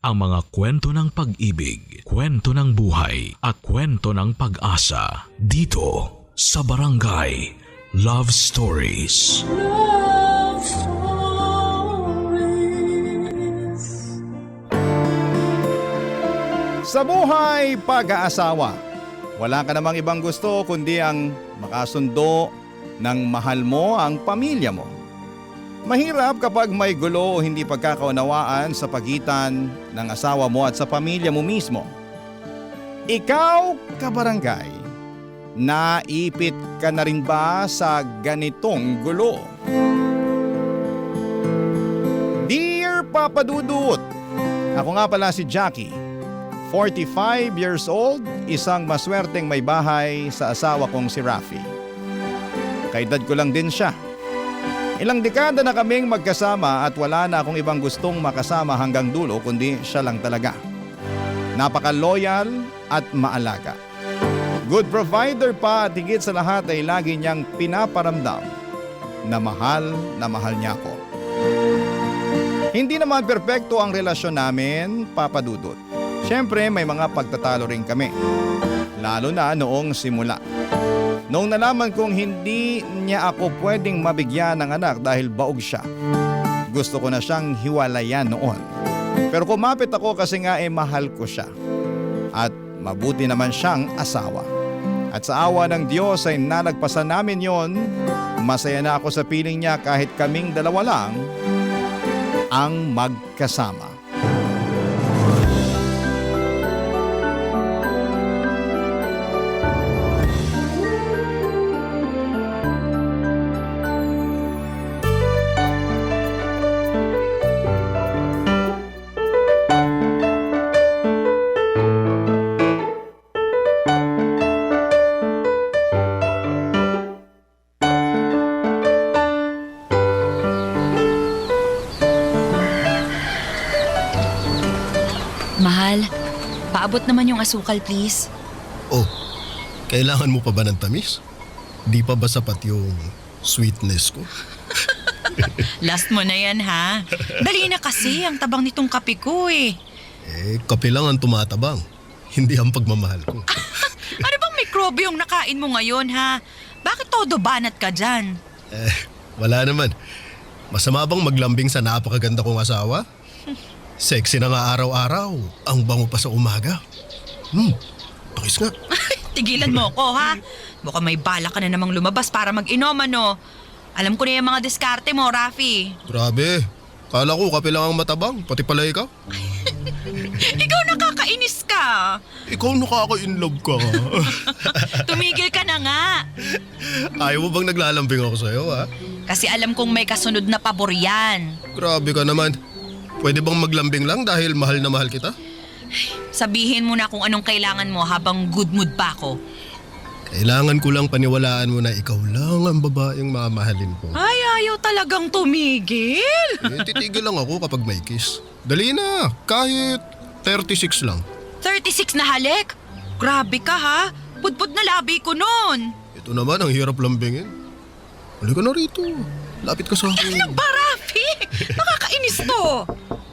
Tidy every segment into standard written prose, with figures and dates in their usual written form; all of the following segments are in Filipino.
ang mga kwento ng pag-ibig, kwento ng buhay at kwento ng pag-asa dito sa Barangay Love Stories. Love Stories. Sa buhay, pag-aasawa, wala ka namang ibang gusto kundi ang makasundo ng mahal mo ang pamilya mo. Mahirap kapag may gulo o hindi pagkakaunawaan sa pagitan ng asawa mo at sa pamilya mo mismo. Ikaw, kabarangay, naipit ka na rin ba sa ganitong gulo? Dear Papa Dudut, ako nga pala si Jackie, 45 years old, isang maswerteng may bahay sa asawa kong si Rafi. Kaedad ko lang din siya. Ilang dekada na kaming magkasama at wala na akong ibang gustong makasama hanggang dulo kundi siya lang talaga. Napaka-loyal at maalaga. Good provider pa at higit sa lahat ay lagi niyang pinaparamdam na mahal niya ako. Hindi naman perpekto ang relasyon namin, Papa Dudut. Siyempre may mga pagtatalo rin kami. Lalo na noong simula. Noong nalaman kong hindi niya ako pwedeng mabigyan ng anak dahil baog siya, gusto ko na siyang hiwalayan noon. Pero kumapit ako kasi nga mahal ko siya. At mabuti naman siyang asawa. At sa awa ng Diyos ay nalagpasan namin yon. Masaya na ako sa piling niya kahit kaming dalawa lang ang magkasama. Mahal, paabot naman yung asukal please. Oh, kailangan mo pa ba ng tamis? Di pa ba sapat yung sweetness ko? Last mo na yan ha. Dali na kasi, ang tabang nitong kape ko eh. Kape lang ang tumatabang. Hindi ang pagmamahal ko. Ano bang mikrobyo yung nakain mo ngayon ha? Bakit todo banat ka dyan? Wala naman. Masama bang maglambing sa napakaganda kong asawa? Sexy na nga araw-araw. Ang bango pa sa umaga. Pakis nga. Tigilan mo ko ha. Mukhang may bala ka na namang lumabas para mag-inom ano. Alam ko na yung mga diskarte mo, Rafi. Grabe. Kala ko kape lang ang matabang. Pati pala ikaw. Ikaw nakakainis ka. Ikaw nakaka-inlove ka. Tumigil ka na nga. Ayaw mo bang naglalambing ako sa'yo, ha? Kasi alam kong may kasunod na pabor yan. Grabe ka naman. Pwede bang maglambing lang dahil mahal na mahal kita? Sabihin mo na kung anong kailangan mo habang good mood pa ako. Kailangan ko lang paniwalaan mo na ikaw lang ang babaeng mamahalin ko. Ay, ayaw talagang tumigil. Titigil lang ako kapag may kiss. Dali na, kahit 36 lang. 36 na halik? Grabe ka ha. Pudpud na labi ko nun. Ito naman ang hirap lambingin. Halika na rito. Lapit ka sa akin. Ano ba, Rafi? Nakakainis to.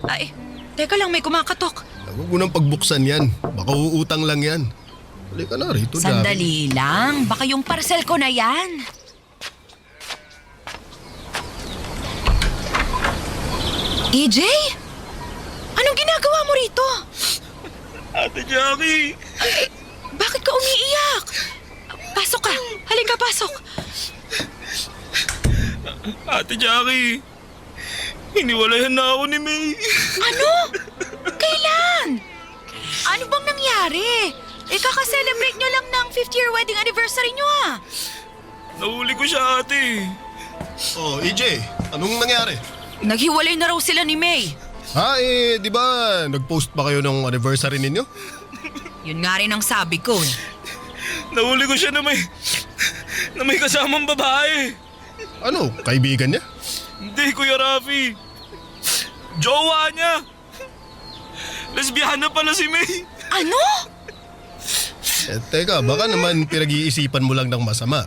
Ay, teka lang, may kumakatok. Huwag mo nang pagbuksan yan. Baka uutang lang yan. Halika na rito, Sandali lang. Baka yung parcel ko na yan. EJ? Anong ginagawa mo rito? Ate Jackie! Bakit ka umiiyak? Pasok ka. Halika, pasok. Ate Jackie! Hiniwalayan na ako ni May. Ano? Kailan? Ano bang nangyari? Kaka-celebrate nyo lang ng 5th year wedding anniversary nyo ah. Nahuli ko siya, ate. Oh, EJ, anong nangyari? Naghiwalay na raw sila ni May. Di ba nag-post pa kayo ng anniversary ninyo? Yun nga rin ang sabi ko. Nahuli ko siya na may kasamang babae. Ano, kaibigan niya? Hindi, Kuya Rafi. Jowa niya. Lesbiana pala si May. Ano? Teka, baka naman pinag-iisipan mo lang ng masama.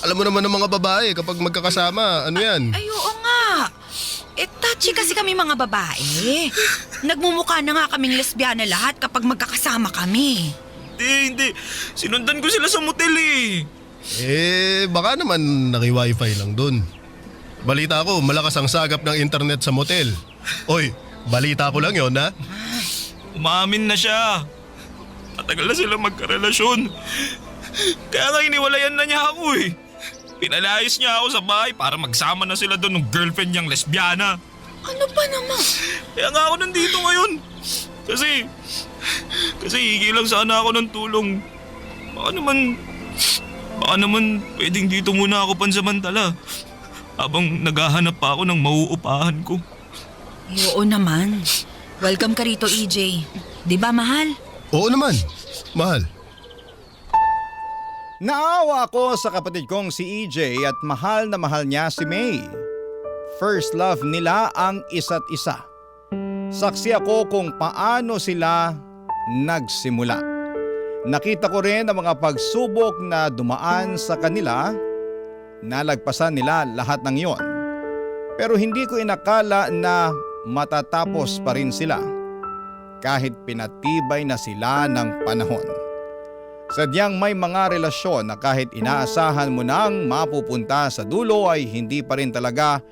Alam mo naman ng mga babae kapag magkakasama, ano yan? Ay, oo nga. Machi kasi kami mga babae. Nagmumukha na nga kaming lesbiana lahat kapag magkakasama kami. Hindi. Sinundan ko sila sa motel eh. Baka naman naki-wifi lang dun. Balita ko, malakas ang sagap ng internet sa motel. Oy, balita ko lang yon ha? Umamin na siya. Matagal na sila magkarelasyon. Kaya nga iniwalayan na niya ako eh. Pinalayas niya ako sa bahay para magsama na sila doon ng girlfriend niyang lesbiana. Ano ba naman? Kaya nga ako nandito ngayon. Kasi higi lang sana ako ng tulong. Baka naman pwedeng dito muna ako pansamantala. Habang naghahanap pa ako ng mauupahan ko. Oo naman. Welcome ka rito, EJ. Di ba, mahal? Oo naman, mahal. Naawa ako sa kapatid kong si EJ at mahal na mahal niya si May. First love nila ang isa't isa. Saksi ako kung paano sila nagsimula. Nakita ko rin ang mga pagsubok na dumaan sa kanila. Nalagpasan nila lahat ng iyon. Pero hindi ko inakala na matatapos pa rin sila kahit pinatibay na sila ng panahon. Sadyang may mga relasyon na kahit inaasahan mo nang mapupunta sa dulo ay hindi pa rin talaga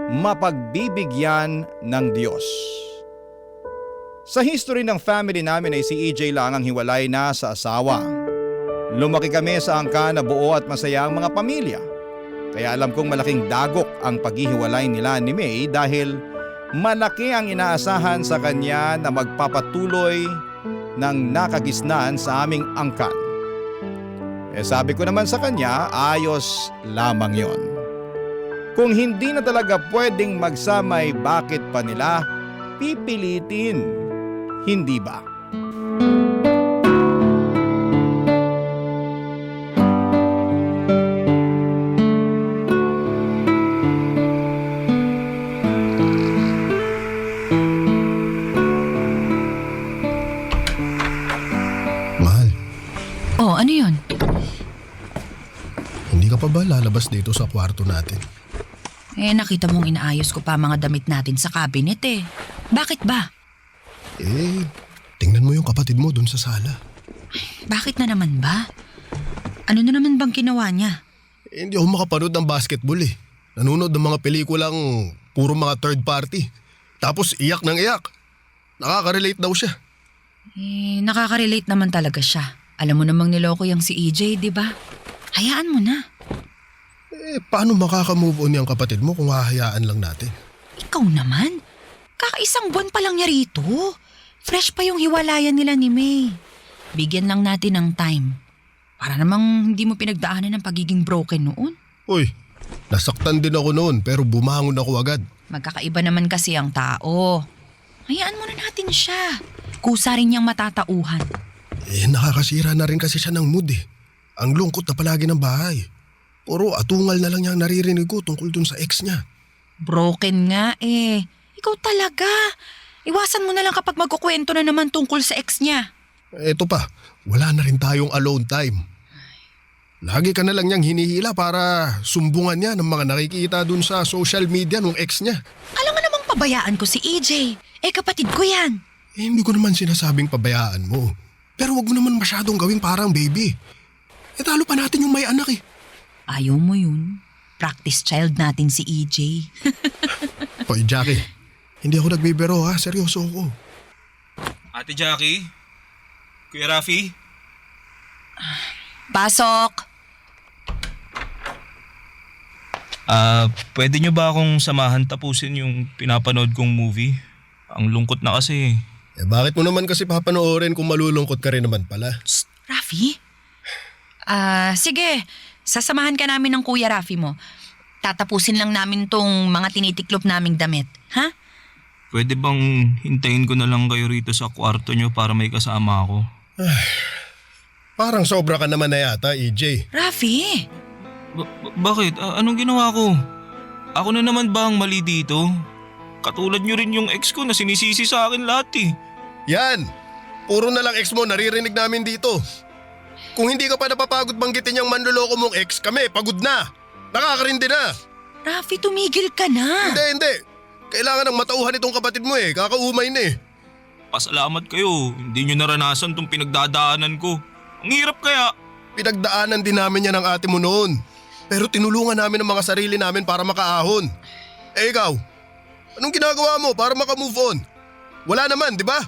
mapagbibigyan ng Diyos. Sa history ng family namin ay si EJ lang ang hiwalay na sa asawa. Lumaki kami sa angkan na buo at masaya ang mga pamilya. Kaya alam kong malaking dagok ang paghihiwalay nila ni May dahil malaki ang inaasahan sa kanya na magpapatuloy ng nakagisnan sa aming angkan. Sabi ko naman sa kanya, ayos lamang yon. Kung hindi na talaga pwedeng magsamay, bakit pa nila pipilitin? Hindi ba? Mahal, Oh, ano yun? hindi ka pa ba lalabas dito sa kwarto natin? Nakita mong inaayos ko pa mga damit natin sa cabinet eh. Bakit ba? Tingnan mo yung kapatid mo dun sa sala. Bakit na naman ba? Ano na naman bang ginawa niya? Hindi ako makapanood ng basketball eh. Nanonood ng mga pelikulang puro mga third party. Tapos iyak ng iyak. Nakaka-relate daw siya. Nakaka-relate naman talaga siya. Alam mo namang niloko yung si EJ, di ba? Hayaan mo na. Paano makaka-move on yung kapatid mo kung hahayaan lang natin? Ikaw naman? Kakaisang buwan pa lang niya rito. Fresh pa yung hiwalayan nila ni May. Bigyan lang natin ng time. Para namang hindi mo pinagdaanan ng pagiging broken noon. Uy, nasaktan din ako noon pero bumangon ako agad. Magkakaiba naman kasi ang tao. Hayaan mo na natin siya. Kusa rin niyang matatauhan. Nakakasira na rin kasi siya ng mood eh. Ang lungkot na palagi ng bahay. Puro atungal na lang niya naririnig ko tungkol dun sa ex niya. Broken nga eh. Ikaw talaga. Iwasan mo na lang kapag magkukwento na naman tungkol sa ex niya. Eto pa, wala na rin tayong alone time. Lagi ka na lang niyang hinihila para sumbungan niya ng mga nakikita dun sa social media ng ex niya. Alam nga namang pabayaan ko si EJ. Kapatid ko yan. Hindi ko naman sinasabing pabayaan mo. Pero wag mo naman masyadong gawing parang baby. Talo pa natin yung may anak eh. Ayaw mo yun. Practice child natin si EJ. Hoy Jackie, hindi ako nagbibiro ha, seryoso ako. Ate Jackie? Kuya Rafi? Pasok! Pwede nyo ba akong samahan tapusin yung pinapanood kong movie? Ang lungkot na kasi. Bakit mo naman kasi papanoorin kung malulungkot ka rin naman pala? Psst, Rafi? Sige. Sasamahan ka namin ng Kuya Rafi mo. Tatapusin lang namin tong mga tinitiklop naming damit. Ha? Pwede bang hintayin ko na lang kayo rito sa kwarto nyo para may kasama ako? Parang sobra ka naman na yata, EJ. Rafi? Bakit? Anong ginawa ko? Ako na naman ba ang mali dito? Katulad nyo rin yung ex ko na sinisisi sa akin lahat eh. Yan! Puro na lang ex mo naririnig namin dito. Kung hindi ka pa napapagod banggitin yung manloloko mong ex, kami pagod na. Nakakarindi na. Rafi, tumigil ka na. Hindi. Kailangan ng matauhan itong kapatid mo eh. Kakaumay na eh. Pasalamat kayo, hindi nyo naranasan tong pinagdadaanan ko. Ang hirap kaya. Pinagdaanan din namin yan ng ate mo noon. Pero tinulungan namin ang mga sarili namin para makaahon. Eh ikaw, anong ginagawa mo para makamove on? Wala naman, di ba?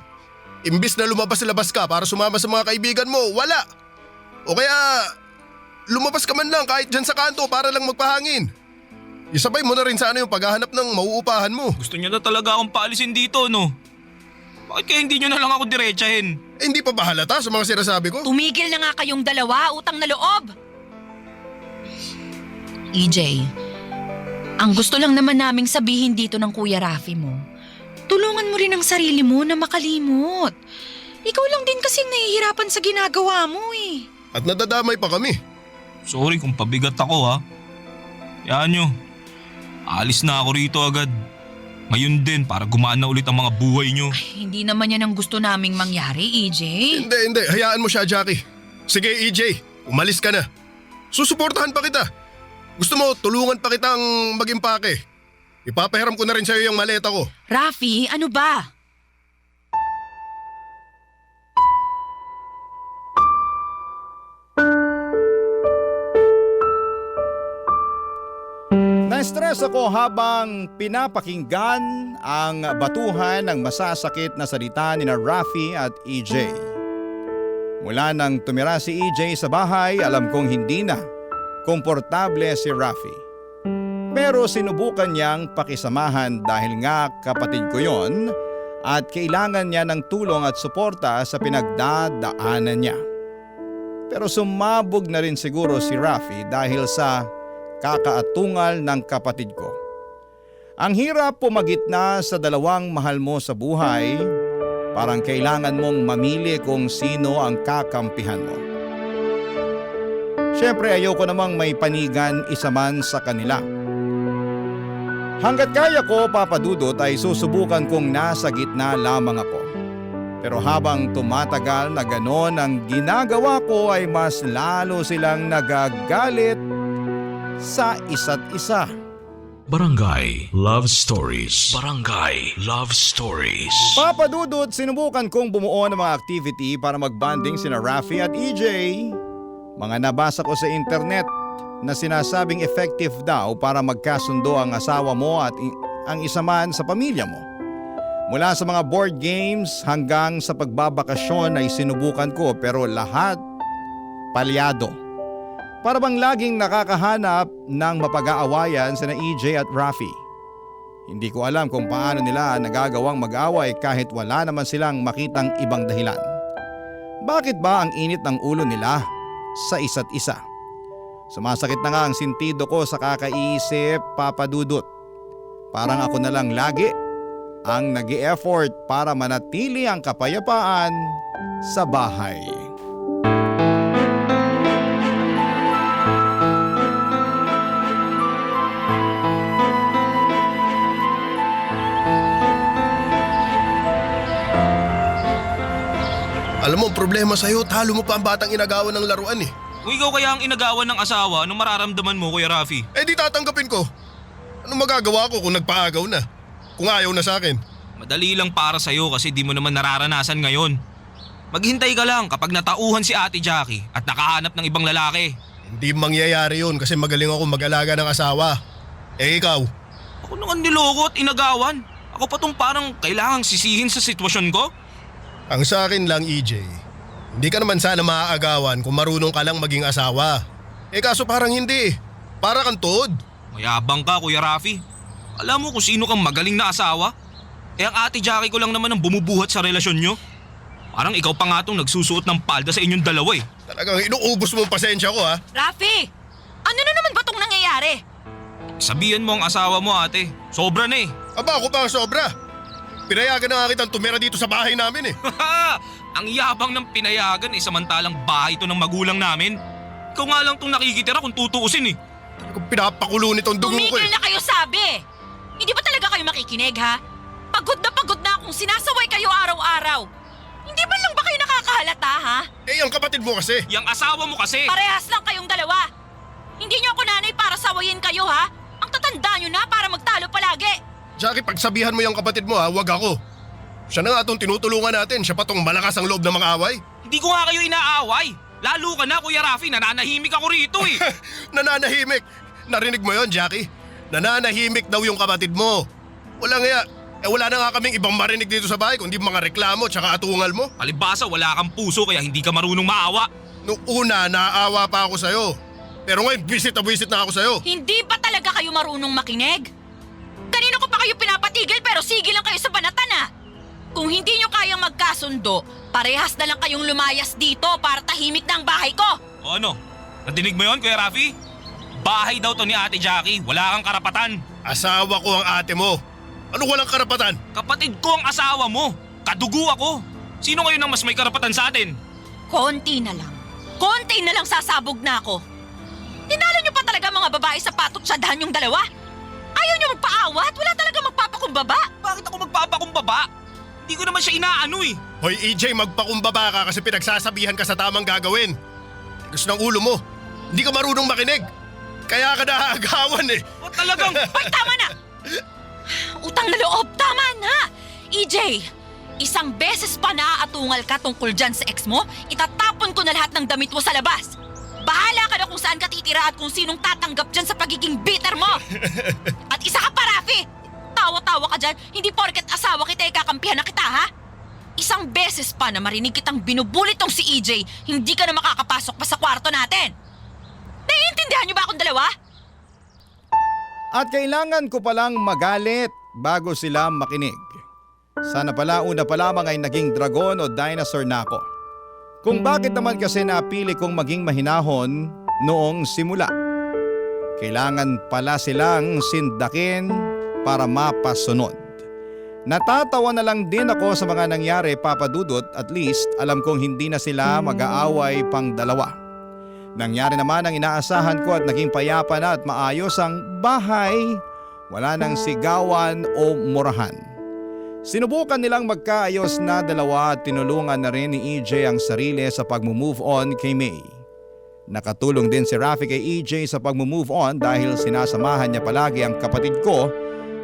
Imbis na lumabas-labas ka para sumama sa mga kaibigan mo, wala. O kaya lumabas ka man lang kahit dyan sa kanto para lang magpahangin. Isabay mo na rin sana yung paghahanap ng mauupahan mo. Gusto nyo na talaga akong paalisin dito, no? Bakit kaya hindi nyo na lang ako diretsahin? Eh, hindi pa ba halata sa mga sinasabi ko? Tumigil na nga kayong dalawa, utang na loob! EJ, ang gusto lang naman naming sabihin dito ng Kuya Rafi mo, tulungan mo rin ang sarili mo na makalimot. Ikaw lang din kasing nahihirapan sa ginagawa mo eh. At nadadamay pa kami. Sorry kung pabigat ako ha. Yan nyo. Alis na ako rito agad. Ngayon din para gumaan na ulit ang mga buhay nyo. Hindi naman yan ang gusto naming mangyari, EJ. Hindi. Hayaan mo siya, Jackie. Sige, EJ. Umalis ka na. Susuportahan pa kita. Gusto mo, tulungan pa kitang mag-impake. Ipapahiram ko na rin sa'yo yung maleta ko. Rafi, ano ba? Na-stress ako habang pinapakinggan ang batuhan ng masasakit na salita ni na Rafi at EJ. Mula nang tumira si EJ sa bahay, alam kong hindi na komportable si Rafi. Pero sinubukan niyang pakisamahan dahil nga kapatid ko yon at kailangan niya ng tulong at suporta sa pinagdadaanan niya. Pero sumabog na rin siguro si Rafi dahil sa kakaatungal ng kapatid ko. Ang hirap pumagitna sa dalawang mahal mo sa buhay, parang kailangan mong mamili kung sino ang kakampihan mo. Siyempre ayoko namang may panigan isa man sa kanila. Hanggat kaya ko, Papa Dudut, ay susubukan kong nasa gitna lamang ako. Pero habang tumatagal na ganon ang ginagawa ko ay mas lalo silang nagagalit sa isa't isa. Barangay Love Stories. Barangay Love Stories. Papa Dudut, sinubukan kong bumuo ng mga activity para magbanding sina Rafi at EJ. Mga nabasa ko sa internet na sinasabing effective daw para magkasundo ang asawa mo at ang isa man sa pamilya mo. Mula sa mga board games hanggang sa pagbabakasyon ay sinubukan ko pero lahat palyado. Para bang laging nakakahanap ng mapag-aawayan sina EJ at Rafi. Hindi ko alam kung paano nila nagagawang mag-away kahit wala naman silang makitang ibang dahilan. Bakit ba ang init ng ulo nila sa isa't isa? Sumasakit na nga ang sentido ko sa kakaisip, Papa Dudut. Parang ako na lang lagi ang nag-e-effort para manatili ang kapayapaan sa bahay. Alam mo, ang problema sa'yo, talo mo pa ang batang inagawan ng laruan eh. Kung ikaw kaya ang inagawan ng asawa, anong mararamdaman mo, Kuya Rafi? Eh di tatanggapin ko. Anong magagawa ko kung nagpaagaw na? Kung ayaw na sa akin? Madali lang para sa'yo kasi di mo naman nararanasan ngayon. Maghintay ka lang kapag natauhan si Ate Jackie at nakahanap ng ibang lalaki. Hindi mangyayari yun kasi magaling ako mag-alaga ng asawa. Eh ikaw? Ako naman niloko at inagawan. Ako pa tong parang kailangang sisihin sa sitwasyon ko. Ang sa akin lang, EJ, hindi ka naman sana maaagawan kung marunong ka lang maging asawa. Eh kaso parang hindi. Para kang tuod. Mayabang ka, Kuya Rafi. Alam mo kung sino kang magaling na asawa? Eh ang Ate Jackie ko lang naman ang bumubuhat sa relasyon nyo. Parang ikaw pa nga itong nagsusuot ng palda sa inyong dalawa eh. Talagang inuubos mo ang pasensya ko ha. Rafi, ano na naman ba tong nangyayari? Sabihan mo ang asawa mo, ate. Sobra na eh. Aba ako pa ang sobra. Pinayagan na nga kitang tumira dito sa bahay namin eh. Ang yabang ng pinayagan eh samantalang bahay ito ng magulang namin. Ikaw nga lang itong nakikitira kung tutuusin eh. Talagang pinapakulo nitong dugo ko eh. Tumigil na kayo sabi! Hindi ba talaga kayo makikinig ha? Pagod na akong sinasaway kayo araw-araw. Hindi ba lang ba kayo nakakahalata ha? Eh ang kapatid mo kasi. Yang asawa mo kasi. Parehas lang kayong dalawa. Hindi niyo ako nanay para sawayin kayo ha? Ang tatanda niyo na para magtalo palagi. Jackie, pagsabihan mo yung kapatid mo ha, wag ako. Siya na nga itong tinutulungan natin, siya pa tong malakas ang loob ng mga away. Hindi ko nga kayo inaaway. Lalo ka na, Kuya Rafi, nananahimik ako rito eh. Nananahimik. Narinig mo yon, Jackie? Nananahimik daw yung kapatid mo. Wala nga, wala na nga kaming ibang marinig dito sa bahay kundi mga reklamo tsaka atungal mo. Palibasa, wala kang puso kaya hindi ka marunong maawa. Noong una, naaawa pa ako sa'yo. Pero ngayon, visit na ako sa'yo. Hindi ba talaga kayo marunong makinig? Kanina ko pa kayo pinapatigil pero sige lang kayo sa banatan ah. Kung hindi nyo kayang magkasundo, parehas na lang kayong lumayas dito para tahimik na ang bahay ko. O ano? Nadinig mo yon, Kuya Rafi? Bahay daw to ni Ate Jackie, wala kang karapatan. Asawa ko ang ate mo. Ano walang karapatan? Kapatid ko ang asawa mo. Kadugo ako. Sino ngayon ang mas may karapatan sa atin? Konti na lang. Konti na lang sasabog na ako. Tinalo nyo pa talaga mga babae sa patot sadahan yung dalawa? Ayaw nyo magpaawat? Wala talaga magpapakumbaba? Bakit ako magpapakumbaba? Hindi ko naman siya inaano eh. Hoy EJ, magpakumbaba ka kasi pinagsasabihan ka sa tamang gagawin. Gusto ng ulo mo. Hindi ka marunong makinig. Kaya ka naagawan eh. O talagang... Hoy, tama na! Utang na loob, tama na! EJ, isang beses pa naaatungal ka tungkol dyan sa ex mo, itatapon ko na lahat ng damit mo sa labas. Bahala ka na kung saan ka titira at kung sinong tatanggap dyan sa pagiging bitter mo. At isa ka pa, Rafi! Tawa-tawa ka dyan, hindi porket asawa kita kakampihan na kita, ha? Isang beses pa na marinig kitang binubulit tong si EJ, hindi ka na makakapasok pa sa kwarto natin. Naiintindihan niyo ba akong dalawa? At kailangan ko palang magalit bago sila makinig. Sana pala una pa lamang ay naging dragon o dinosaur na ako. Kung bakit naman kasi napili kong maging mahinahon noong simula. Kailangan pala silang sindakin para mapasunod. Natatawa na lang din ako sa mga nangyari, Papa Dudut, at least alam kong hindi na sila mag-aaway pang dalawa. Nangyari naman ang inaasahan ko at naging payapa na at maayos ang bahay. Wala nang sigawan o murahan. Sinubukan nilang magkaayos na dalawa at tinulungan na rin ni EJ ang sarili sa pag-move on kay May. Nakatulong din si Rafi kay EJ sa pag-move on dahil sinasamahan niya palagi ang kapatid ko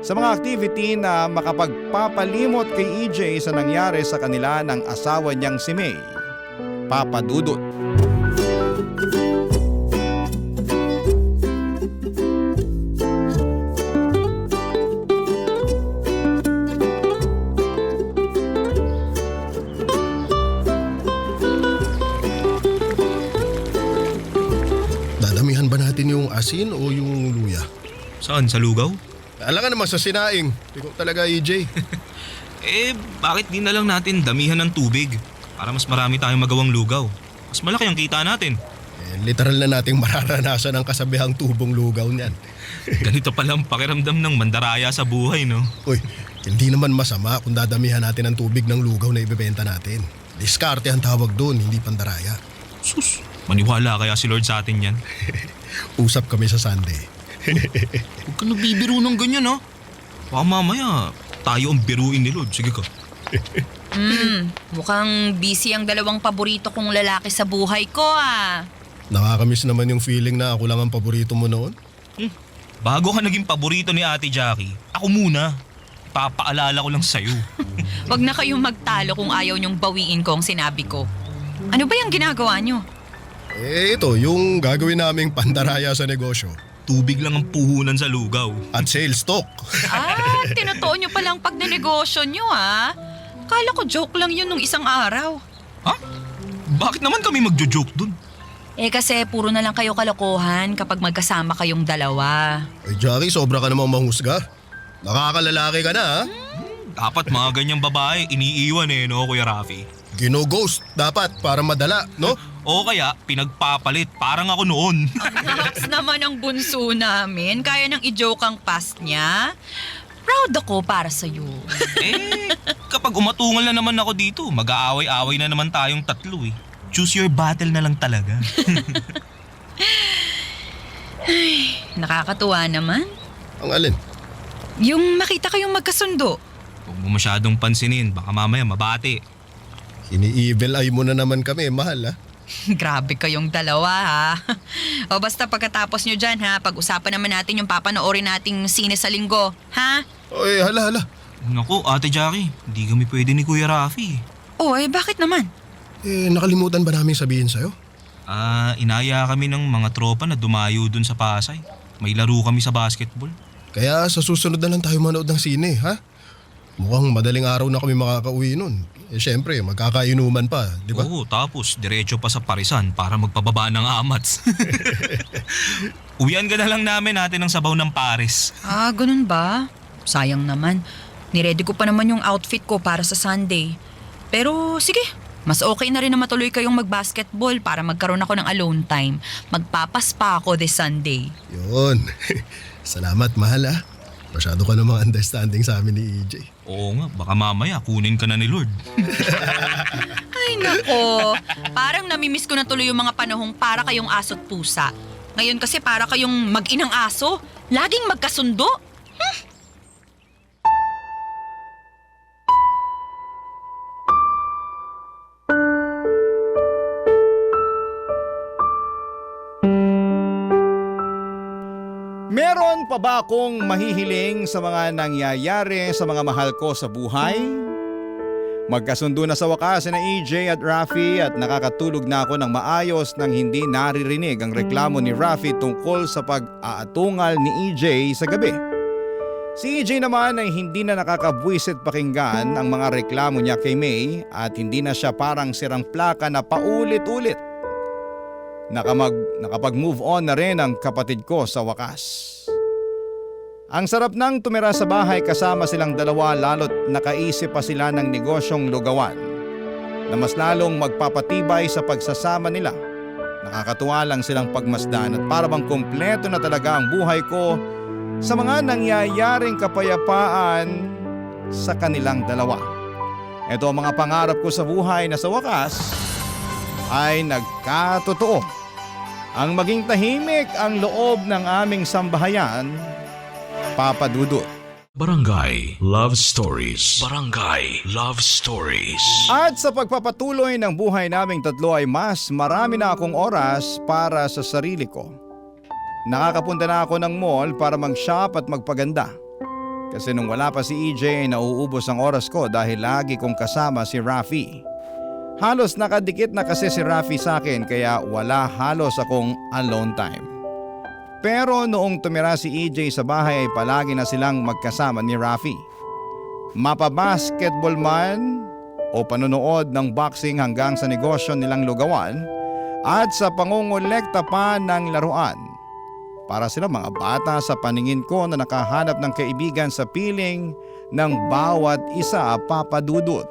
sa mga activity na makapagpapalimot kay EJ sa nangyari sa kanila ng asawa niyang si May. Papa Dudut. Dadamihan ba natin yung asin o yung luya? Saan? Sa lugaw? Alam ka naman sa sinaing. Ikaw talaga EJ. Bakit di na lang natin damihan ng tubig? Para mas marami tayong magawang lugaw. Mas malaki ang kita natin. Literal na nating mararanasan ang kasabihang tubong lugaw niyan. Ganito palang pakiramdam ng mandaraya sa buhay, no? Uy, hindi naman masama kung dadamihan natin ang tubig ng lugaw na ibebenta natin. Diskarte ang tawag doon, hindi pandaraya. Sus, maniwala kaya si Lord sa atin yan? Usap kami sa Sunday. Huwag ka nagbibiro ng ganyan, ha? Baka mamaya tayo ang biruin ni Lord. Sige ka. Mukhang busy ang dalawang paborito kong lalaki sa buhay ko ah. Nakakamiss naman yung feeling na ako lang ang paborito mo noon. Bago ka naging paborito ni Ate Jackie, ako muna. Papaalala ko lang sa'yo. Wag na kayong magtalo kung ayaw niyong bawiin ko ang sinabi ko. Ano ba yung ginagawa niyo? Ito, yung gagawin naming pandaraya sa negosyo. Tubig lang ang puhunan sa lugaw. At sales stock. Tinutuon niyo palang pagnenegosyo niyo ah. Kala ko joke lang yun nung isang araw. Ha? Bakit naman kami magjo-joke dun? Kasi puro na lang kayo kalokohan kapag magkasama kayong dalawa. Ay Jackie, sobra ka namang mahusga. Nakakalalaki ka na ha? Dapat mga ganyang babae iniiwan no, Kuya Rafi? Gino-ghost dapat para madala, no? O kaya pinagpapalit, parang ako noon. Ang lakas naman ang bunso namin. Kaya nang i-joke ang past niya. Proud ako para sa'yo. Kapag umatungal na naman ako dito, mag-aaway-aaway na naman tayong tatlo eh. Choose your battle na lang talaga. Nakakatuwa naman. Ang alin? Yung makita kayong magkasundo. Huwag mo masyadong pansinin, baka mamaya mabati. Ini-evil eye mo na naman kami, mahal ha? Grabe kayong dalawa ha. O basta pagkatapos nyo dyan ha, pag-usapan naman natin yung papanoorin nating sine sa linggo. Ha? Oy, hala. Naku, Ate Jackie, hindi kami pwede ni Kuya Rafi. O bakit naman? Nakalimutan ba namin sabihin sa'yo? Inaya kami ng mga tropa na dumayo dun sa Pasay. May laro kami sa basketball. Kaya sa susunod na lang tayo manood ng sine, ha? Mukhang madaling araw na kami makakauwi nun. Siyempre, magkakainuman pa, di ba? Oo, tapos diretso pa sa Parisan para magpababa ng amats. Uwian ka na lang namin natin ng sabaw ng Paris. Ganun ba? Sayang naman. Niready ko pa naman yung outfit ko para sa Sunday. Pero sige, mas okay na rin na matuloy kayong mag-basketball para magkaroon ako ng alone time. Magpapaspa ako this Sunday. Yun. Salamat, mahal, ha? Masyado ka namang understanding sa amin ni EJ. Oo nga, baka mamaya kunin ka na ni Lord. Ay nako, parang namimiss ko na tuloy yung mga panahong para kayong aso't pusa. Ngayon kasi para kayong mag-inang aso, laging magkasundo. Meron pa ba akong mahihiling sa mga nangyayari sa mga mahal ko sa buhay? Magkasundo na sa wakas na EJ at Rafi at nakakatulog na ako ng maayos nang hindi naririnig ang reklamo ni Rafi tungkol sa pag-aatungal ni EJ sa gabi. Si EJ naman ay hindi na nakakabwisit pakinggan ang mga reklamo niya kay May at hindi na siya parang sirang plaka na paulit-ulit. Nakapag-move on na rin ang kapatid ko sa wakas. Ang sarap nang tumira sa bahay kasama silang dalawa lalo't nakaisip pa sila ng negosyong lugawan na mas lalong magpapatibay sa pagsasama nila. Nakakatuwa lang silang pagmasdan at para bang kumpleto na talaga ang buhay ko sa mga nangyayaring kapayapaan sa kanilang dalawa. Ito ang mga pangarap ko sa buhay na sa wakas ay nagkatotoo. Ang maging tahimik ang loob ng aming sambahayan, Papa Dudut. Barangay Love Stories. Barangay Love Stories. At sa pagpapatuloy ng buhay naming tatlo ay mas marami na akong oras para sa sarili ko. Nakakapunta na ako ng mall para mag-shop at magpaganda. Kasi nung wala pa si EJ ay nauubos ang oras ko dahil lagi kong kasama si Rafi. Halos nakadikit na kasi si Rafi sa akin kaya wala halos akong alone time. Pero noong tumira si EJ sa bahay ay palagi na silang magkasama ni Rafi. Mapabasketball man o panonood ng boxing hanggang sa negosyo nilang lugawan at sa pangungulekta pa ng laruan. Para sila mga bata sa paningin ko na nakahanap ng kaibigan sa piling ng bawat isa, Papa Dudut.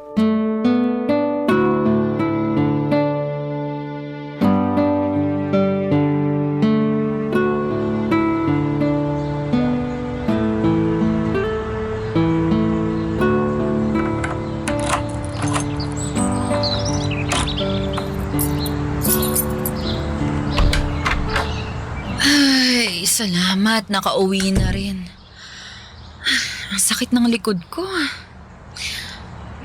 Salamat, nakauwi na rin. Ang sakit ng likod ko.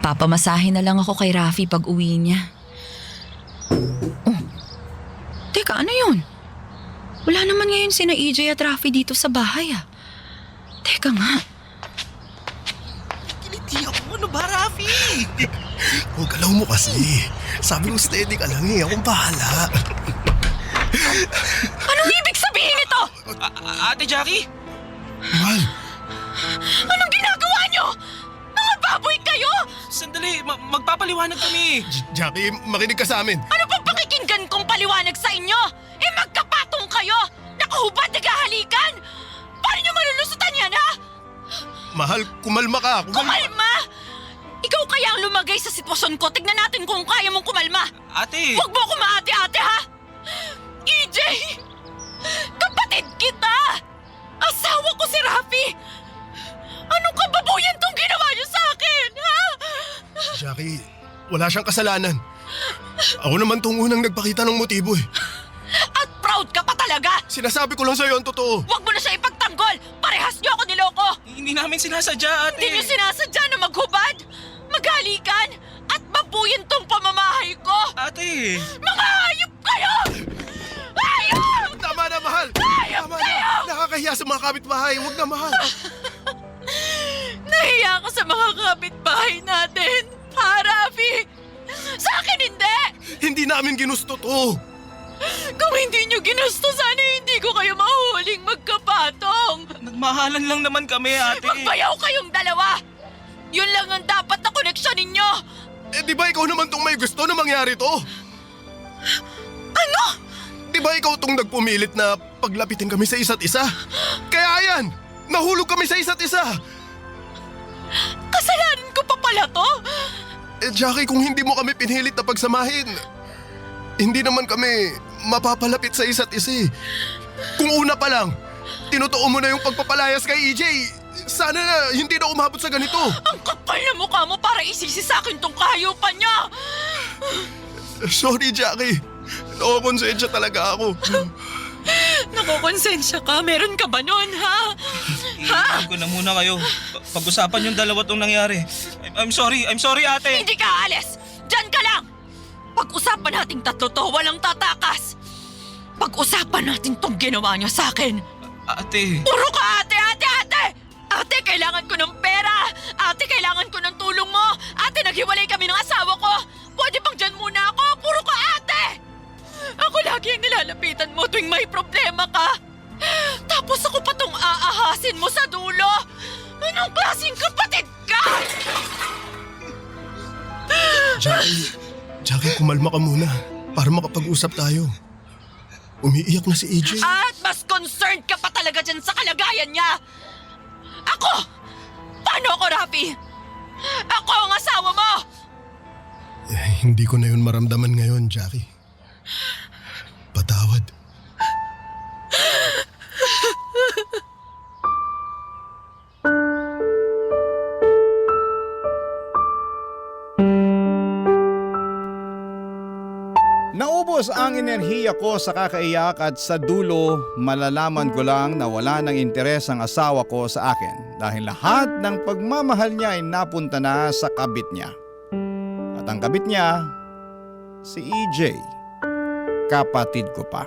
Papamasahe na lang ako kay Rafi pag uwi niya. Oh, teka, ano yun? Wala naman ngayon sina EJ at Rafi dito sa bahay ah. Teka nga. Kiliti ako, ano ba, Rafi? Huwag galaw mo kasi. Sabi ko steady ka lang eh, akong bahala. Anong ibig sabihin nito? Ate Jackie? Mahal, Anong ginagawa niyo? Mga baboy kayo! Sandali, magpapaliwanag kami. Jackie, makinig ka sa amin. Ano pang pakikinggan kong paliwanag sa inyo? Magkapatong kayo! Nakahubad, naghahalikan! Paano niyo malulusutan yan, ha? Mahal, kumalma ka. Kumalma? Ikaw kaya ang lumagay sa sitwasyon ko. Tignan natin kung kaya mong kumalma. Ate! Huwag mo ako maate-ate, ha? EJ! Kapatid kita! Asawa ko si Rafi! Anong kababuyan tong ginawa niyo sa akin, ha? Jackie, wala siyang kasalanan. Ako naman tong unang nagpakita ng motibo eh. At proud ka pa talaga! Sinasabi ko lang sa'yo ang totoo. Huwag mo na siya ipagtanggol! Parehas niyo ako niloko! Hindi namin sinasadya, ate. Hindi niyo sinasadya na maghubad, maghalikan, at mabuyin tong pamamahay ko! Ate! Mga hayop sa mga kapitbahay. Huwag na, mahal. Nahiya ka sa mga kapitbahay natin. Ha, Rafi? Sa akin hindi! Hindi namin ginusto to. Kung hindi nyo ginusto, sana hindi ko kayo mahuling magkapatong. Nagmahalan lang naman kami, ate. Magbayaw kayong dalawa! Yun lang ang dapat na koneksyon ninyo! Eh, di ba ikaw naman tong may gusto na mangyari to? Ano? Di ba ikaw tong nagpumilit na paglapitin kami sa isa't isa? Kaya yan, nahulog kami sa isa't isa. Kasalanan ko pa pala to? Eh, Jackie, kung hindi mo kami pinilit na pagsamahin, hindi naman kami mapapalapit sa isa't isa eh. Kung una pa lang, tinutuo mo na yung pagpapalayas kay EJ, sana na hindi na umabot sa ganito. Ang kapal na mukha mo para isisi sa akin tong kahayupan niya! Sorry, Jackie. Nakakonsensya talaga ako. Nakukonsensya ka? Meron ka ba nun, ha? Iiwan ko na muna kayo. Pag-usapan yung dalawa tong nangyari. I'm sorry, ate. Hindi ka aalis! Diyan ka lang! Pag-usapan nating tatlo to, walang tatakas! Pag-usapan natin tong ginawa niya sa akin! Ate. Puro ka ate! Ate, kailangan ko ng pera! Ate, kailangan ko ng tulong mo! Ate, naghiwalay kami ng asawa ko! Pwede bang dyan muna ako? Puro ka ate! Ako lagi ang nilalapitan mo tuwing may problema ka! Tapos ako pa tong aahasin mo sa dulo! Anong klaseng kapatid ka? Jackie, kumalma ka muna para makapag-usap tayo. Umiiyak na si EJ. At mas concerned ka pa talaga dyan sa kalagayan niya! Ako! Paano ako, Rafi? Ako ang asawa mo! Eh, hindi ko na yun maramdaman ngayon, Jackie. Patawad. Naubos ang enerhiya ko sa kakaiyak at sa dulo malalaman ko lang na wala ng interes ang asawa ko sa akin dahil lahat ng pagmamahal niya ay napunta na sa kabit niya. At ang kabit niya, si EJ, kapatid ko pa.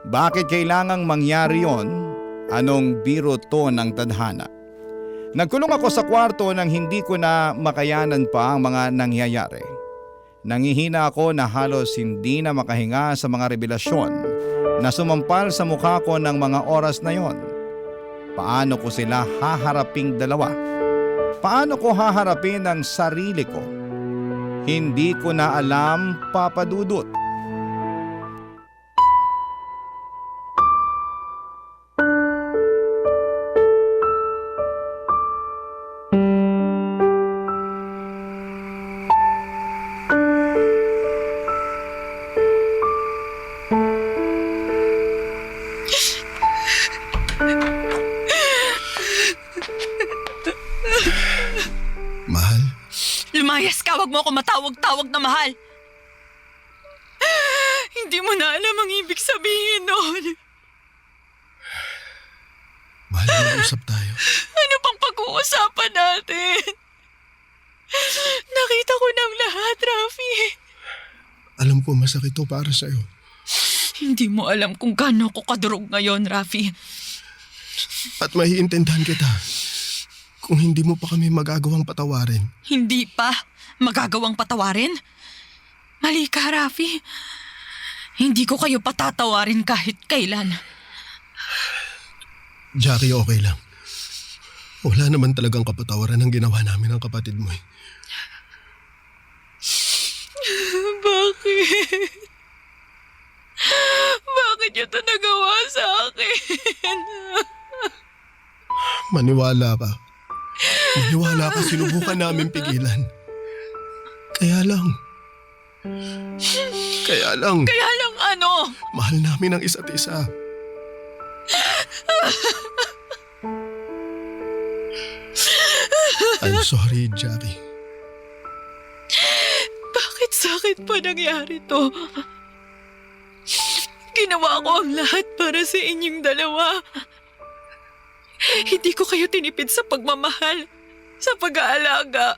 Bakit kailangang mangyari yon? Anong biro to ng tadhana? Nagkulong ako sa kwarto nang hindi ko na makayanan pa ang mga nangyayari. Nangihina ako na halos hindi na makahinga sa mga revelasyon na sumampal sa mukha ko ng mga oras na yon. Paano ko sila haharaping dalawa? Paano ko haharapin ang sarili ko? Hindi ko na alam, Papa Dudut. Mahal? Lumayas ka, wag mo ako matawag-tawag na mahal. Hindi mo na alam ang ibig sabihin noon. Mahal, mag-usap tayo. Ano pang pag-uusapan natin? Nakita ko ng lahat, Rafi. Alam ko masakit to para sa'yo. Hindi mo alam kung gaano ko kadurog ngayon, Rafi. At maiintindihan kita kung hindi mo pa kami magagawang patawarin. Hindi pa magagawang patawarin? Mali ka, Rafi. Hindi ko kayo patatawarin kahit kailan. Jackie, okay lang. Wala naman talagang kapatawaran ang ginawa namin ng kapatid mo eh. Bakit? Bakit niyo ito nagawa sa akin? Maniwala ka. Maniwala ka, sinubukan namin pigilan. Kaya lang. Kaya lang ano? Mahal namin ang isa't isa. I'm sorry, Jackie. Bakit sa akin pa nangyari to? Ginawa ko ang lahat para sa inyong dalawa. Hindi ko kayo tinipid sa pagmamahal, sa pag-aalaga.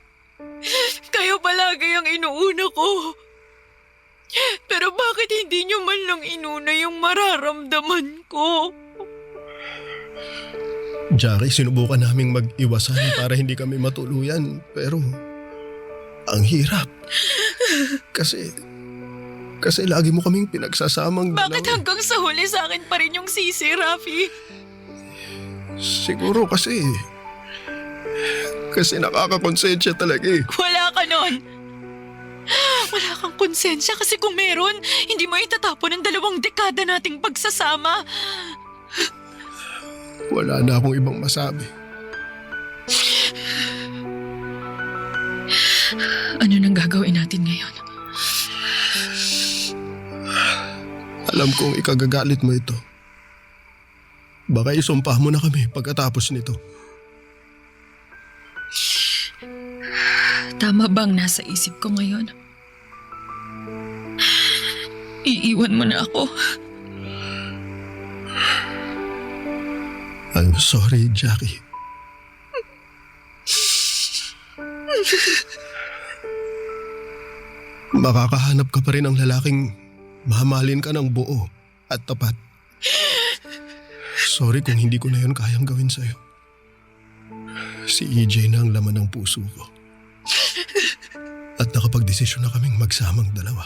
Kayo palagi ang inuuna ko. Pero bakit hindi nyo man lang inuna yung mararamdaman ko? Jackie, sinubukan naming mag-iwasan para hindi kami matuluyan. Pero ang hirap. Kasi lagi mo kaming pinagsasamang Bakit dalawa. hanggang sa huli sa akin pa rin yung sisi, Rafi? Siguro kasi nakakakonsensya talaga eh. Wala ka nun. Wala kang konsensya kasi kung meron, hindi mo itatapon ang 2 dekada nating pagsasama. Wala na akong ibang masabi. Ano nang gagawin natin ngayon? Alam kong ikagagalit mo ito. Baka isumpah mo na kami pagkatapos nito. Tama bang nasa isip ko ngayon? Iiwan mo na ako. I'm sorry, Jackie. Makakahanap ka pa rin ng lalaking mamahalin ka ng buo at tapat. Sorry kung hindi ko na yun kayang gawin sa'yo. Si EJ na ang laman ng puso ko. At nakapagdesisyon na kaming magsamang dalawa.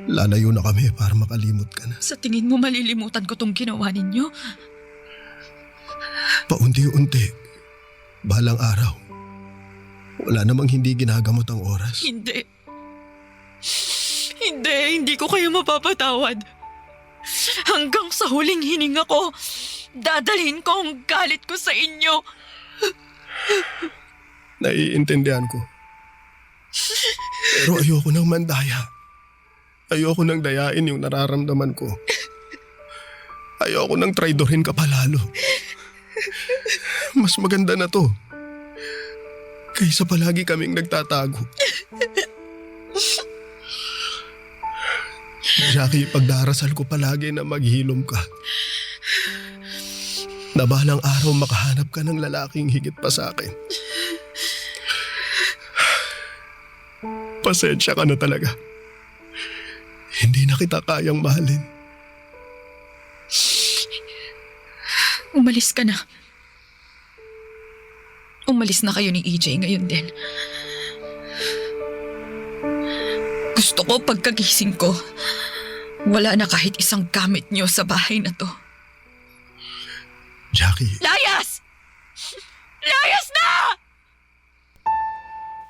Lalayo na kami para makalimot ka na. Sa tingin mo malilimutan ko tong ginawa ninyo? Paunti-unti, balang araw. Wala namang hindi ginagamot ang oras. Hindi. Hindi ko kayo mapapatawad. Hanggang sa huling hininga ko, dadalhin ko ang galit ko sa inyo. Naiintindihan ko. Pero ayoko nang mandaya. Ayoko nang dayain yung nararamdaman ko. Ayoko nang traidorin ka palalo. Mas maganda na to. Kaysa palagi kaming nagtatago. Jackie, pagdarasal ko palagi na maghilom ka. Na balang araw makahanap ka ng lalaking higit pa sa akin. Pasensya ka na talaga. Hindi na kita kayang mahalin. Umalis ka na. Umalis na kayo ni EJ ngayon din. Gusto ko pagkagising ko, wala na kahit isang gamit niyo sa bahay na to. Jackie, Layas! Layas na!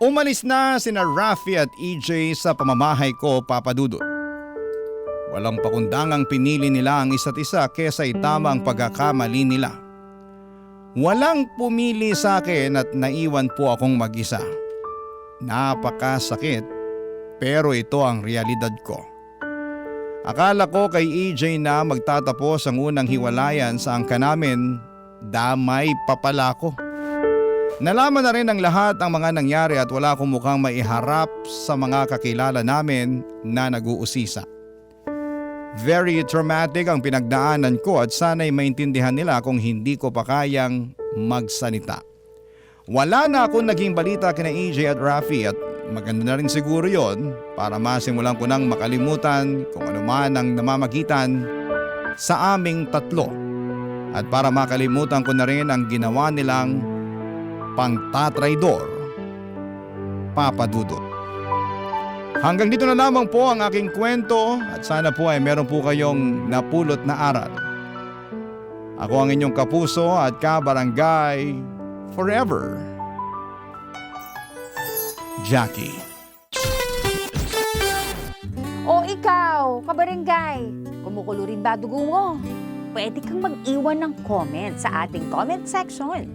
Umalis na sina Rafi at EJ sa pamamahay ko, Papa Dudut. Walang pakundangang pinili nila ang isa't isa kesa itama ang pagkakamali nila. Walang pumili sa akin at naiwan po akong mag-isa. Napakasakit, pero ito ang realidad ko. Akala ko kay EJ na magtatapos ang unang hiwalayan sa angka namin, damay pa pala ko. Nalaman na rin ng lahat ang mga nangyari at wala akong mukhang maiharap sa mga kakilala namin na nag-uusisa. Very traumatic ang pinagdaanan ko at sana'y maintindihan nila kung hindi ko pa kayang magsalita. Wala na akong naging balita kina EJ at Rafi at maganda na rin siguro yon para masimulan ko nang makalimutan kung ano man ang namamagitan sa aming tatlo at para makalimutan ko na rin ang ginawa nilang pangtatraidor, Papa Dudut. Hanggang dito na lamang po ang aking kwento at sana po ay meron po kayong napulot na aral. Ako ang inyong kapuso at kabarangay forever, Jackie. O ikaw, kabarangay, kumukulo rin ba dugo mo? Pwede kang mag-iwan ng comment sa ating comment section.